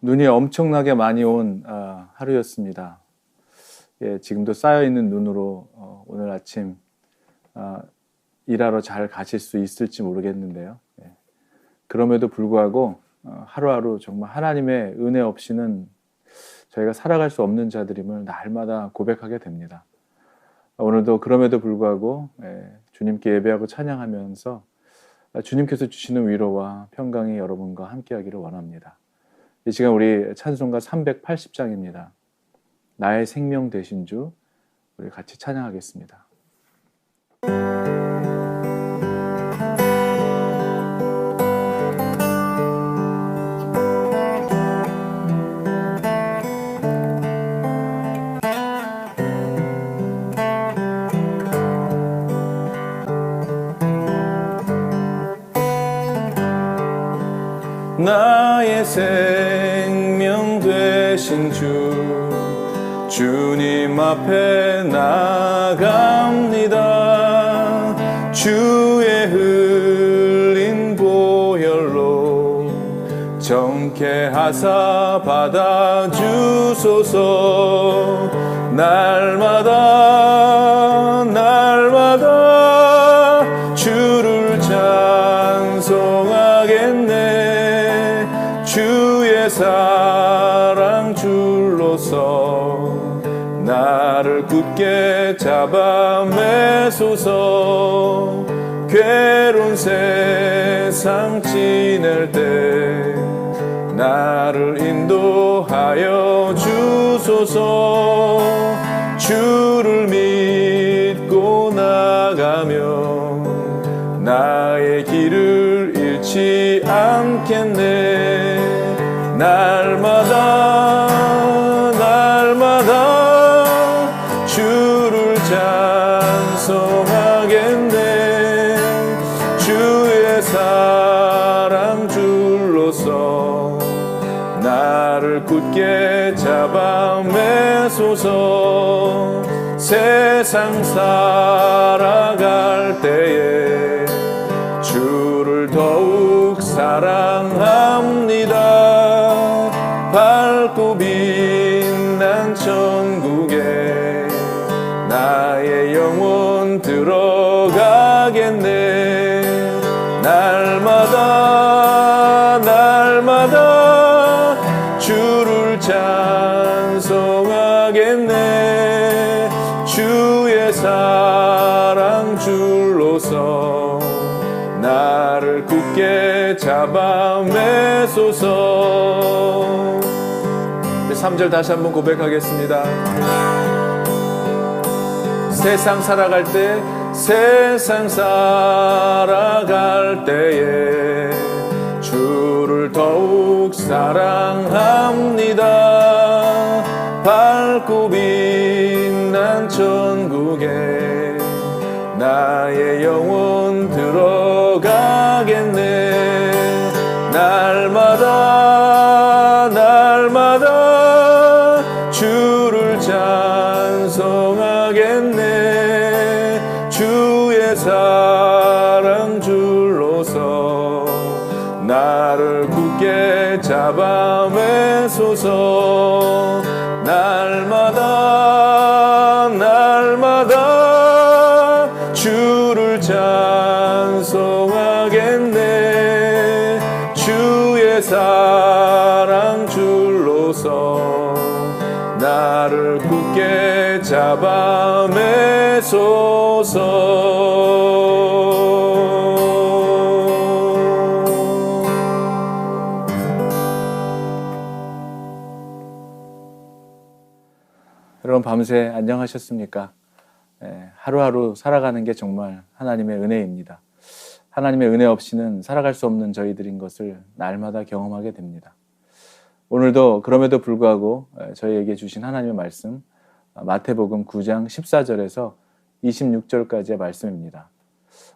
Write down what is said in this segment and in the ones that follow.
눈이 엄청나게 많이 온 하루였습니다. 예, 지금도 쌓여있는 눈으로 오늘 아침 일하러 잘 가실 수 있을지 모르겠는데요. 예, 그럼에도 불구하고 하루하루 정말 하나님의 은혜 없이는 저희가 살아갈 수 없는 자들임을 날마다 고백하게 됩니다. 오늘도 그럼에도 불구하고 주님께 예배하고 찬양하면서 주님께서 주시는 위로와 평강이 여러분과 함께하기를 원합니다. 이 시간 우리 찬송가 380장입니다. 나의 생명 되신 주, 우리 같이 찬양하겠습니다. 나의 생명 되신 주, 주님 앞에 나갑니다. 주의 흘린 보혈로 정케 하사 받아주소서. 날마다 주를 찬송하겠네. 주의 사랑 줄로서 나를 굳게 잡아 매소서. 괴로운 세상 지낼 때 나를 인도하여 주소서. 주를 믿고 나가면 나의 길을 잃지 않겠네. 날마다 주를 찬송하겠네. 주의 사랑 줄로서 나를 굳게 잡아 매소서. 세상 살아갈 때에 주를 더욱 사랑합니다. 밝고 빛난 천국에 나의 영혼 들어가겠네. 날마다 주를 찬송하겠네. 주의 사랑 줄로서 나를 굳게 잡아 매소서. 3절 다시 한번 고백하겠습니다. 세상 살아갈 때에 주를 더욱 사랑합니다. 밝고 빛난 천국에 나의 영혼 들어가겠네. 날마다 주를 찬송하겠네. 주의 사랑 줄로서 나를 굳게 잡아 매소서. 날마다 주를 찬송하겠네. 주의 사랑 줄로서 나를 굳게 잡아 매소서. 여러분 밤새 안녕하셨습니까? 하루하루 살아가는 게 정말 하나님의 은혜입니다. 하나님의 은혜 없이는 살아갈 수 없는 저희들인 것을 날마다 경험하게 됩니다. 오늘도 그럼에도 불구하고 저희에게 주신 하나님의 말씀, 마태복음 9장 14절에서 26절까지의 말씀입니다.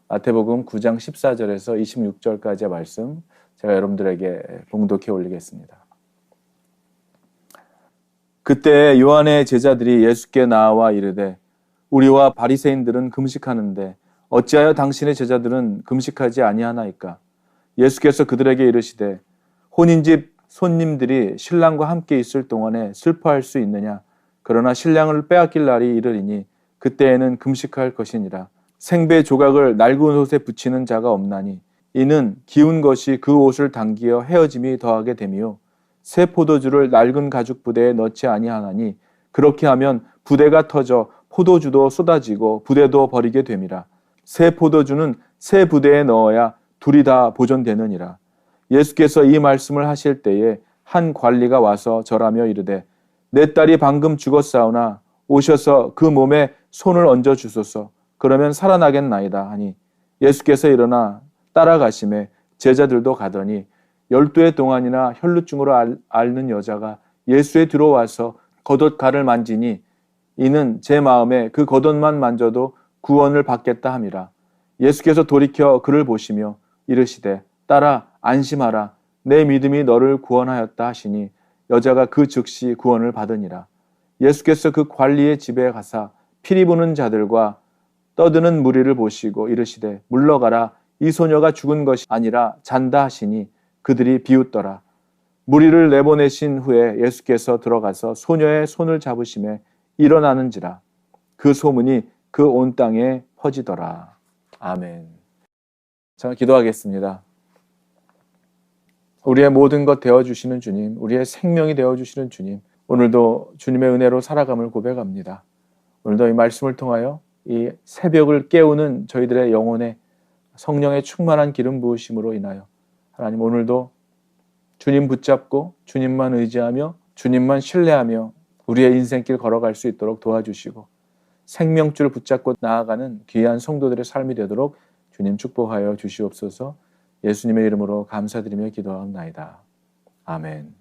마태복음 9장 14절에서 26절까지의 말씀, 제가 여러분들에게 봉독해 올리겠습니다. 그때 요한의 제자들이 예수께 나와 이르되 우리와 바리새인들은 금식하는데 어찌하여 당신의 제자들은 금식하지 아니하나이까? 예수께서 그들에게 이르시되 혼인집 손님들이 신랑과 함께 있을 동안에 슬퍼할 수 있느냐? 그러나 신랑을 빼앗길 날이 이르리니 그때에는 금식할 것이니라. 생배 조각을 낡은 옷에 붙이는 자가 없나니 이는 기운 것이 그 옷을 당기어 헤어짐이 더하게 되며 새 포도주를 낡은 가죽 부대에 넣지 아니하나니 그렇게 하면 부대가 터져 포도주도 쏟아지고 부대도 버리게 됨이라. 새 포도주는 새 부대에 넣어야 둘이 다 보존되느니라. 예수께서 이 말씀을 하실 때에 한 관리가 와서 절하며 이르되 내 딸이 방금 죽었사오나 오셔서 그 몸에 손을 얹어 주소서. 그러면 살아나겠나이다 하니 예수께서 일어나 따라가심에 제자들도 가더니 12해 동안이나 혈루증으로 앓는 여자가 예수에 들어와서 겉옷갈을 만지니 이는 제 마음에 그 겉옷만 만져도 구원을 받겠다 함이라. 예수께서 돌이켜 그를 보시며 이르시되 딸아 안심하라 내 믿음이 너를 구원하였다 하시니 여자가 그 즉시 구원을 받으니라. 예수께서 그 관리의 집에 가사 피리 부는 자들과 떠드는 무리를 보시고 이르시되 물러가라 이 소녀가 죽은 것이 아니라 잔다 하시니 그들이 비웃더라. 무리를 내보내신 후에 예수께서 들어가서 소녀의 손을 잡으심에 일어나는지라. 그 소문이 그 온 땅에 퍼지더라. 아멘. 자, 기도하겠습니다. 우리의 모든 것 되어주시는 주님, 우리의 생명이 되어주시는 주님, 오늘도 주님의 은혜로 살아감을 고백합니다. 오늘도 이 말씀을 통하여 이 새벽을 깨우는 저희들의 영혼에 성령의 충만한 기름 부으심으로 인하여 하나님 오늘도 주님 붙잡고 주님만 의지하며 주님만 신뢰하며 우리의 인생길 걸어갈 수 있도록 도와주시고 생명줄을 붙잡고 나아가는 귀한 성도들의 삶이 되도록 주님 축복하여 주시옵소서. 예수님의 이름으로 감사드리며 기도하옵나이다. 아멘.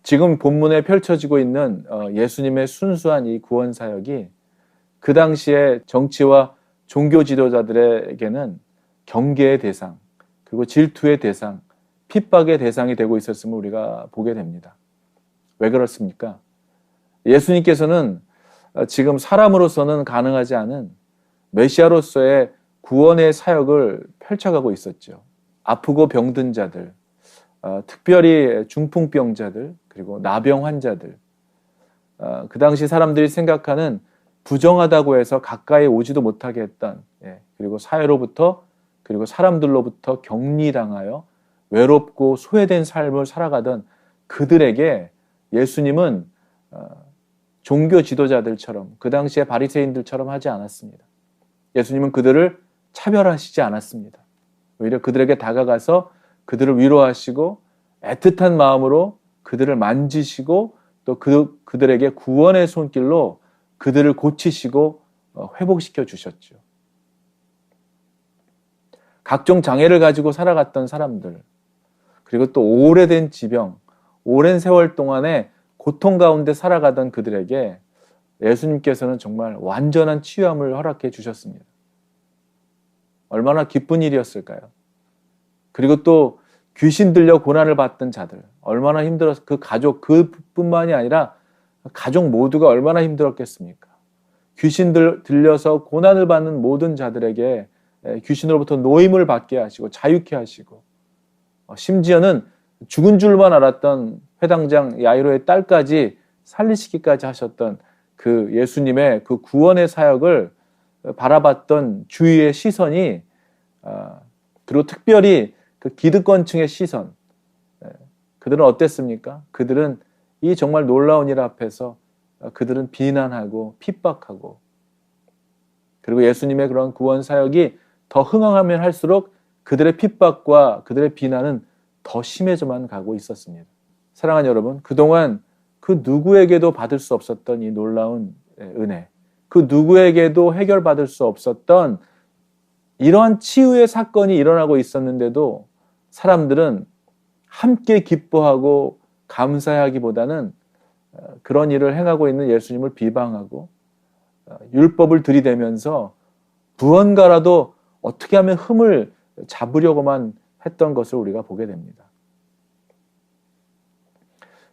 지금 본문에 펼쳐지고 있는 예수님의 순수한 이 구원 사역이 그 당시에 정치와 종교 지도자들에게는 경계의 대상, 그리고 질투의 대상, 핍박의 대상이 되고 있었음을 우리가 보게 됩니다. 왜 그렇습니까? 예수님께서는 지금 사람으로서는 가능하지 않은 메시아로서의 구원의 사역을 펼쳐가고 있었죠. 아프고 병든 자들, 특별히 중풍병자들, 그리고 나병 환자들, 그 당시 사람들이 생각하는 부정하다고 해서 가까이 오지도 못하게 했던, 그리고 사회로부터 그리고 사람들로부터 격리당하여 외롭고 소외된 삶을 살아가던 그들에게 예수님은 종교 지도자들처럼 그 당시의 바리새인들처럼 하지 않았습니다. 예수님은 그들을 차별하시지 않았습니다. 오히려 그들에게 다가가서 그들을 위로하시고 애틋한 마음으로 그들을 만지시고 또 그들에게 구원의 손길로 그들을 고치시고 회복시켜 주셨죠. 각종 장애를 가지고 살아갔던 사람들, 그리고 또 오래된 지병, 오랜 세월 동안에 고통 가운데 살아가던 그들에게 예수님께서는 정말 완전한 치유함을 허락해 주셨습니다. 얼마나 기쁜 일이었을까요? 그리고 또 귀신 들려 고난을 받던 자들, 얼마나 힘들었어. 그 가족, 그뿐만이 아니라 가족 모두가 얼마나 힘들었겠습니까? 귀신 들려서 고난을 받는 모든 자들에게 귀신으로부터 노임을 받게 하시고 자유케 하시고 심지어는 죽은 줄만 알았던 회당장 야이로의 딸까지 살리시기까지 하셨던 그 예수님의 그 구원의 사역을 바라봤던 주위의 시선이, 그리고 특별히 그 기득권층의 시선, 그들은 어땠습니까? 그들은 이 정말 놀라운 일 앞에서 그들은 비난하고 핍박하고, 그리고 예수님의 그런 구원 사역이 더 흥황하면 할수록 그들의 핍박과 그들의 비난은 더 심해져만 가고 있었습니다. 사랑하는 여러분, 그동안 그 누구에게도 받을 수 없었던 이 놀라운 은혜, 그 누구에게도 해결받을 수 없었던 이러한 치유의 사건이 일어나고 있었는데도 사람들은 함께 기뻐하고 감사하기보다는 그런 일을 행하고 있는 예수님을 비방하고 율법을 들이대면서 무언가라도 어떻게 하면 흠을 잡으려고만 했던 것을 우리가 보게 됩니다.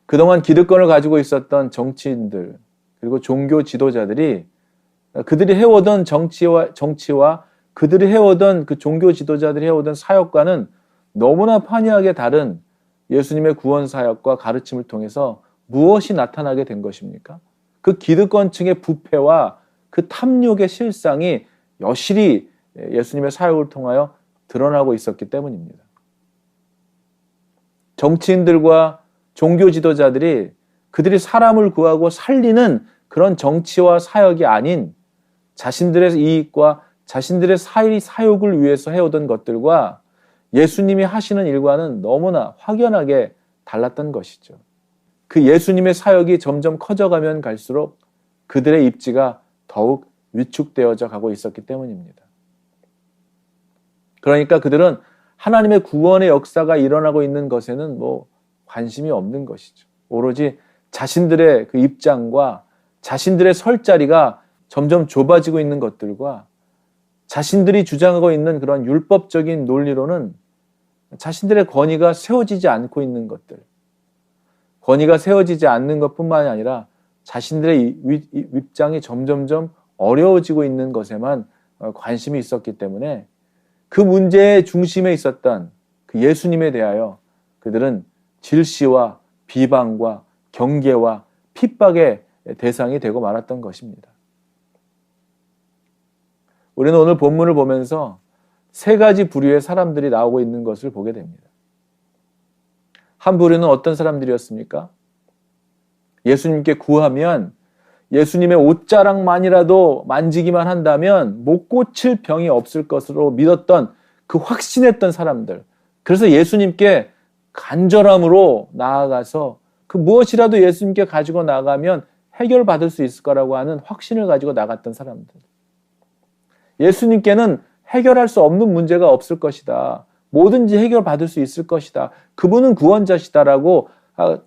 그동안 기득권을 가지고 있었던 정치인들, 그리고 종교 지도자들이 그들이 해오던 정치와 그들이 해오던 그 종교 지도자들이 해오던 사역과는 너무나 판이하게 다른 예수님의 구원 사역과 가르침을 통해서 무엇이 나타나게 된 것입니까? 그 기득권층의 부패와 그 탐욕의 실상이 여실히 예수님의 사역을 통하여 드러나고 있었기 때문입니다. 정치인들과 종교 지도자들이 그들이 사람을 구하고 살리는 그런 정치와 사역이 아닌 자신들의 이익과 자신들의 사욕을 위해서 해오던 것들과 예수님이 하시는 일과는 너무나 확연하게 달랐던 것이죠. 그 예수님의 사역이 점점 커져가면 갈수록 그들의 입지가 더욱 위축되어져 가고 있었기 때문입니다. 그러니까 그들은 하나님의 구원의 역사가 일어나고 있는 것에는 관심이 없는 것이죠. 오로지 자신들의 그 입장과 자신들의 설 자리가 점점 좁아지고 있는 것들과 자신들이 주장하고 있는 그런 율법적인 논리로는 자신들의 권위가 세워지지 않고 있는 것들, 권위가 세워지지 않는 것뿐만이 아니라 자신들의 입장이 점점점 어려워지고 있는 것에만 관심이 있었기 때문에 그 문제의 중심에 있었던 그 예수님에 대하여 그들은 질시와 비방과 경계와 핍박의 대상이 되고 말았던 것입니다. 우리는 오늘 본문을 보면서 세 가지 부류의 사람들이 나오고 있는 것을 보게 됩니다. 한 부류는 어떤 사람들이었습니까? 예수님께 구하면 예수님의 옷자락만이라도 만지기만 한다면 못 고칠 병이 없을 것으로 믿었던 그 확신했던 사람들. 그래서 예수님께 간절함으로 나아가서 그 무엇이라도 예수님께 가지고 나가면 해결받을 수 있을 거라고 하는 확신을 가지고 나갔던 사람들. 예수님께는 해결할 수 없는 문제가 없을 것이다. 뭐든지 해결받을 수 있을 것이다. 그분은 구원자시다라고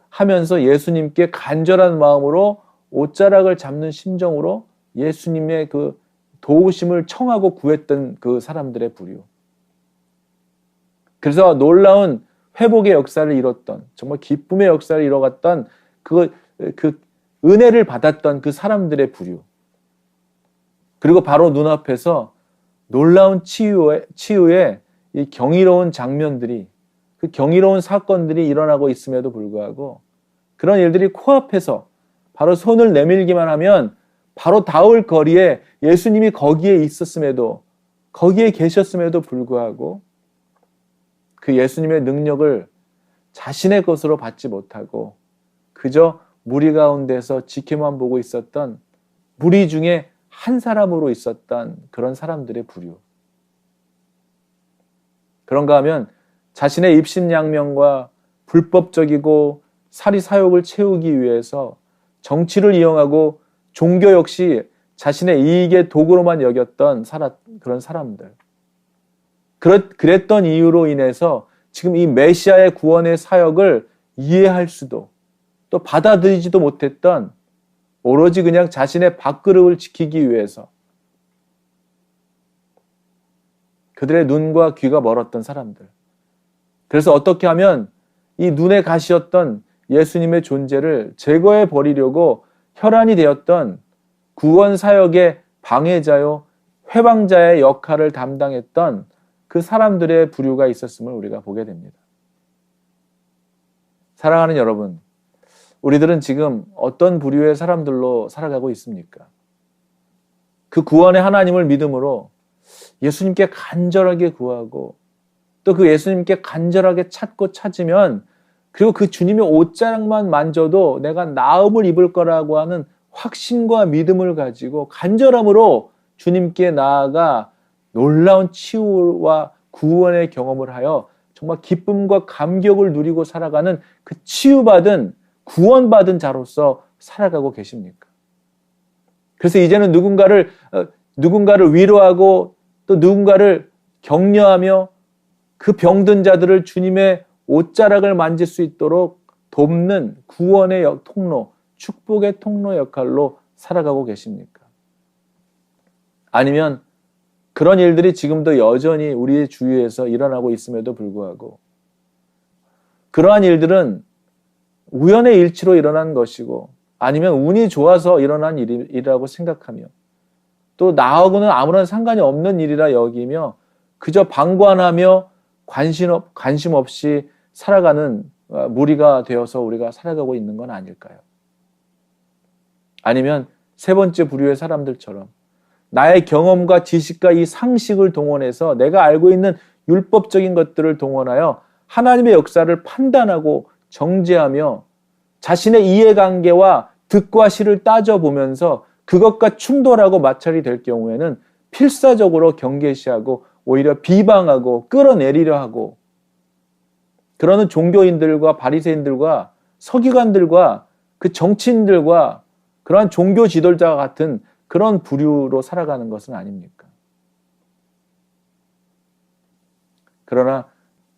하면서 예수님께 간절한 마음으로 옷자락을 잡는 심정으로 예수님의 그 도우심을 청하고 구했던 그 사람들의 부류. 그래서 놀라운 회복의 역사를 이뤘던, 정말 기쁨의 역사를 이뤄갔던 그 은혜를 받았던 그 사람들의 부류. 그리고 바로 눈앞에서 놀라운 치유의 이 경이로운 장면들이, 그 경이로운 사건들이 일어나고 있음에도 불구하고 그런 일들이 코앞에서 바로 손을 내밀기만 하면 바로 닿을 거리에 예수님이 거기에 있었음에도, 거기에 계셨음에도 불구하고 그 예수님의 능력을 자신의 것으로 받지 못하고 그저 무리 가운데서 지켜만 보고 있었던 무리 중에 한 사람으로 있었던 그런 사람들의 부류. 그런가 하면 자신의 입신양명과 불법적이고 사리사욕을 채우기 위해서 정치를 이용하고 종교 역시 자신의 이익의 도구로만 여겼던 그런 사람들. 그랬던 이유로 인해서 지금 이 메시아의 구원의 사역을 이해할 수도 또 받아들이지도 못했던 오로지 그냥 자신의 밥그릇을 지키기 위해서 그들의 눈과 귀가 멀었던 사람들. 그래서 어떻게 하면 이 눈에 가시였던 예수님의 존재를 제거해 버리려고 혈안이 되었던 구원 사역의 방해자요 회방자의 역할을 담당했던 그 사람들의 부류가 있었음을 우리가 보게 됩니다. 사랑하는 여러분, 우리들은 지금 어떤 부류의 사람들로 살아가고 있습니까? 그 구원의 하나님을 믿음으로 예수님께 간절하게 구하고 또 그 예수님께 간절하게 찾고 찾으면 그리고 그 주님의 옷자락만 만져도 내가 나음을 입을 거라고 하는 확신과 믿음을 가지고 간절함으로 주님께 나아가 놀라운 치유와 구원의 경험을 하여 정말 기쁨과 감격을 누리고 살아가는 그 치유받은 구원받은 자로서 살아가고 계십니까? 그래서 이제는 누군가를 위로하고 또 누군가를 격려하며 그 병든 자들을 주님의 옷자락을 만질 수 있도록 돕는 구원의 통로, 축복의 통로 역할로 살아가고 계십니까? 아니면 그런 일들이 지금도 여전히 우리의 주위에서 일어나고 있음에도 불구하고 그러한 일들은 우연의 일치로 일어난 것이고 아니면 운이 좋아서 일어난 일이라고 생각하며 또 나하고는 아무런 상관이 없는 일이라 여기며 그저 방관하며 관심 없이 살아가는 무리가 되어서 우리가 살아가고 있는 건 아닐까요? 아니면 세 번째 부류의 사람들처럼 나의 경험과 지식과 이 상식을 동원해서 내가 알고 있는 율법적인 것들을 동원하여 하나님의 역사를 판단하고 정죄하며 자신의 이해관계와 득과 실을 따져보면서 그것과 충돌하고 마찰이 될 경우에는 필사적으로 경계시하고 오히려 비방하고 끌어내리려 하고 그러는 종교인들과 바리새인들과 서기관들과 그 정치인들과 그러한 종교 지도자와 같은 그런 부류로 살아가는 것은 아닙니까? 그러나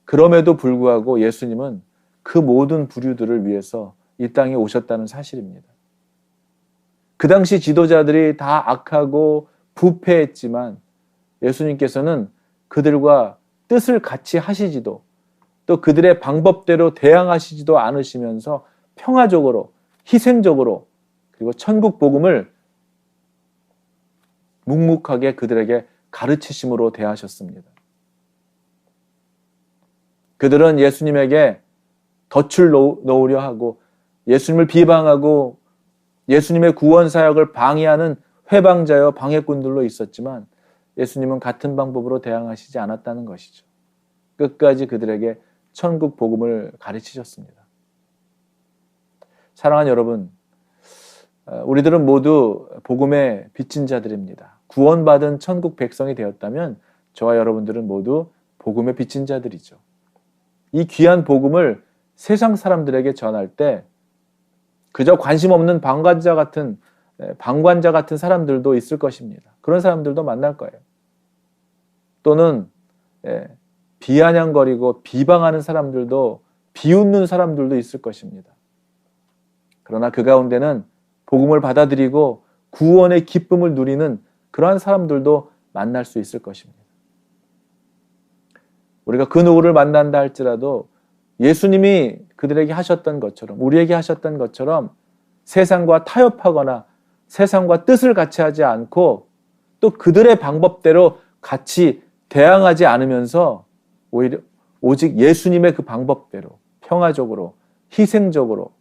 그럼에도 불구하고 예수님은 그 모든 부류들을 위해서 이 땅에 오셨다는 사실입니다. 그 당시 지도자들이 다 악하고 부패했지만 예수님께서는 그들과 뜻을 같이 하시지도 또 그들의 방법대로 대항하시지도 않으시면서 평화적으로 희생적으로 그리고 천국 복음을 묵묵하게 그들에게 가르치심으로 대하셨습니다. 그들은 예수님에게 덫을 놓으려 하고 예수님을 비방하고 예수님의 구원 사역을 방해하는 회방자여 방해꾼들로 있었지만 예수님은 같은 방법으로 대항하시지 않았다는 것이죠. 끝까지 그들에게 천국 복음을 가르치셨습니다. 사랑하는 여러분, 우리들은 모두 복음의 빚진 자들입니다. 구원받은 천국 백성이 되었다면 저와 여러분들은 모두 복음의 빚진 자들이죠. 이 귀한 복음을 세상 사람들에게 전할 때 그저 관심 없는 방관자 같은 사람들도 있을 것입니다. 그런 사람들도 만날 거예요. 또는 비아냥거리고 비방하는 사람들도 비웃는 사람들도 있을 것입니다. 그러나 그 가운데는 복음을 받아들이고 구원의 기쁨을 누리는 그러한 사람들도 만날 수 있을 것입니다. 우리가 그 누구를 만난다 할지라도 예수님이 그들에게 하셨던 것처럼 우리에게 하셨던 것처럼 세상과 타협하거나 세상과 뜻을 같이 하지 않고 또 그들의 방법대로 같이 대항하지 않으면서 오히려 오직 예수님의 그 방법대로 평화적으로 희생적으로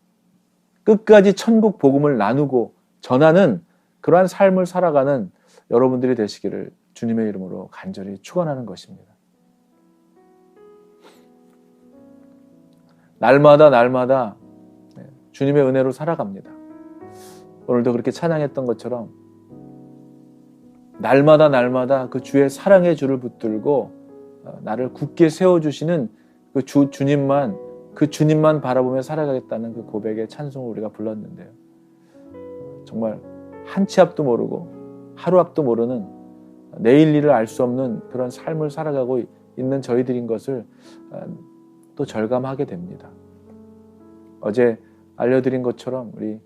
끝까지 천국 복음을 나누고 전하는 그러한 삶을 살아가는 여러분들이 되시기를 주님의 이름으로 간절히 축원하는 것입니다. 날마다 주님의 은혜로 살아갑니다. 오늘도 그렇게 찬양했던 것처럼 날마다 그 주의 사랑의 줄을 붙들고 나를 굳게 세워주시는 그 주님만 바라보며 살아가겠다는 그 고백의 찬송을 우리가 불렀는데요. 정말 한치 앞도 모르고 하루 앞도 모르는 내일 일을 알 수 없는 그런 삶을 살아가고 있는 저희들인 것을 또 절감하게 됩니다. 어제 알려드린 것처럼 우리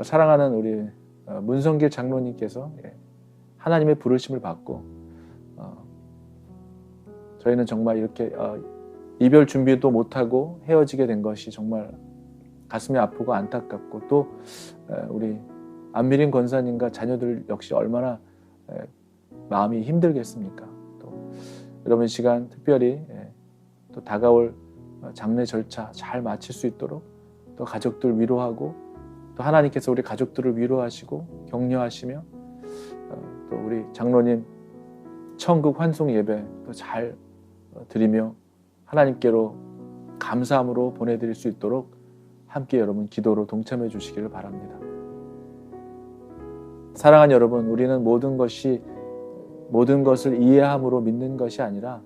사랑하는 우리 문성길 장로님께서 하나님의 부르심을 받고 저희는 정말 이렇게 이별 준비도 못하고 헤어지게 된 것이 정말 가슴이 아프고 안타깝고 또 우리 안미린 권사님과 자녀들 역시 얼마나 마음이 힘들겠습니까? 또 여러분 시간 특별히 또 다가올 장례 절차 잘 마칠 수 있도록 또 가족들 위로하고 또 하나님께서 우리 가족들을 위로하시고 격려하시며 또 우리 장로님 천국 환송 예배 또 잘 드리며 하나님께로 감사함으로 보내드릴 수 있도록 함께 여러분 기도로 동참해 주시기를 바랍니다. 사랑하는 여러분, 우리는 모든 것을 이해함으로 믿는 것이 아니라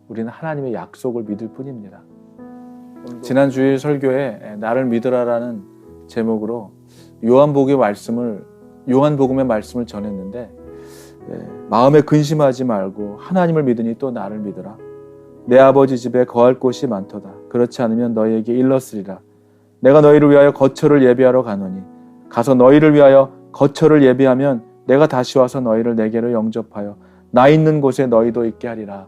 우리는 하나님의 약속을 믿을 뿐입니다. 지난 주일 설교에 나를 믿으라라는 제목으로 요한복음의 말씀을 전했는데 마음에 근심하지 말고 하나님을 믿으니 또 나를 믿으라. 내 아버지 집에 거할 곳이 많도다. 그렇지 않으면 너희에게 일렀으리라. 내가 너희를 위하여 거처를 예비하러 가노니 가서 너희를 위하여 거처를 예비하면 내가 다시 와서 너희를 내게로 영접하여 나 있는 곳에 너희도 있게 하리라.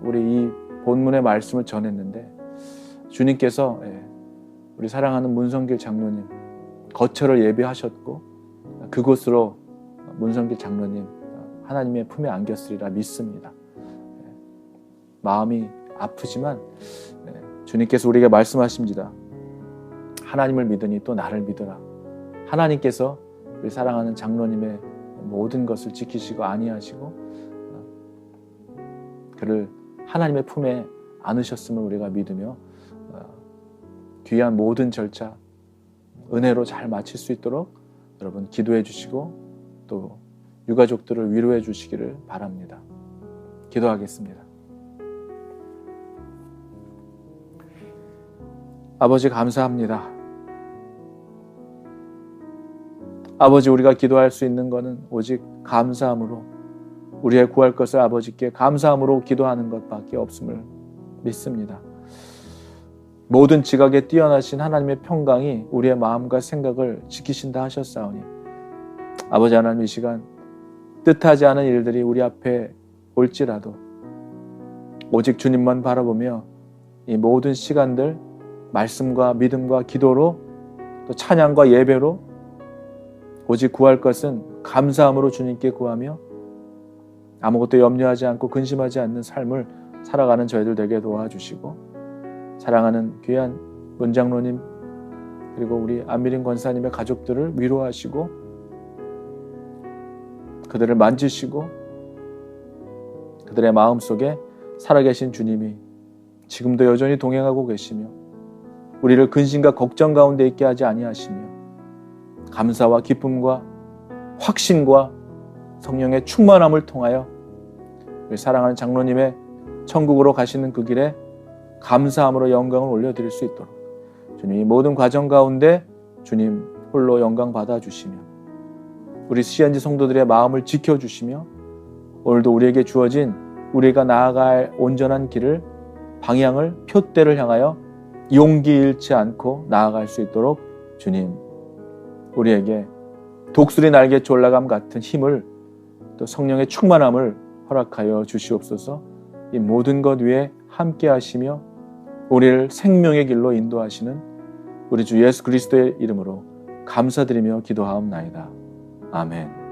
우리 이 본문의 말씀을 전했는데 주님께서 우리 사랑하는 문성길 장로님 거처를 예비하셨고 그곳으로 문성길 장로님 하나님의 품에 안겼으리라 믿습니다. 마음이 아프지만 주님께서 우리에게 말씀하십니다. 하나님을 믿으니 또 나를 믿어라. 하나님께서 우리 사랑하는 장로님의 모든 것을 지키시고 안위하시고 그를 하나님의 품에 안으셨음을 우리가 믿으며 귀한 모든 절차 은혜로 잘 마칠 수 있도록 여러분 기도해 주시고 또 유가족들을 위로해 주시기를 바랍니다. 기도하겠습니다. 아버지 감사합니다. 아버지 우리가 기도할 수 있는 것은 오직 감사함으로 우리의 구할 것을 아버지께 감사함으로 기도하는 것밖에 없음을 믿습니다. 모든 지각에 뛰어나신 하나님의 평강이 우리의 마음과 생각을 지키신다 하셨사오니 아버지 하나님 이 시간 뜻하지 않은 일들이 우리 앞에 올지라도 오직 주님만 바라보며 이 모든 시간들 말씀과 믿음과 기도로 또 찬양과 예배로 오직 구할 것은 감사함으로 주님께 구하며 아무것도 염려하지 않고 근심하지 않는 삶을 살아가는 저희들 되게 도와주시고 사랑하는 귀한 문장로님 그리고 우리 안미린 권사님의 가족들을 위로하시고 그들을 만지시고 그들의 마음속에 살아계신 주님이 지금도 여전히 동행하고 계시며 우리를 근심과 걱정 가운데 있게 하지 아니하시며 감사와 기쁨과 확신과 성령의 충만함을 통하여 우리 사랑하는 장로님의 천국으로 가시는 그 길에 감사함으로 영광을 올려드릴 수 있도록 주님 이 모든 과정 가운데 주님 홀로 영광 받아주시며 우리 CNG 성도들의 마음을 지켜주시며 오늘도 우리에게 주어진 우리가 나아갈 온전한 길을 방향을 표대를 향하여 용기 잃지 않고 나아갈 수 있도록 주님 우리에게 독수리 날개 올라감 같은 힘을 또 성령의 충만함을 허락하여 주시옵소서. 이 모든 것 위에 함께 하시며 우리를 생명의 길로 인도하시는 우리 주 예수 그리스도의 이름으로 감사드리며 기도하옵나이다. 아멘.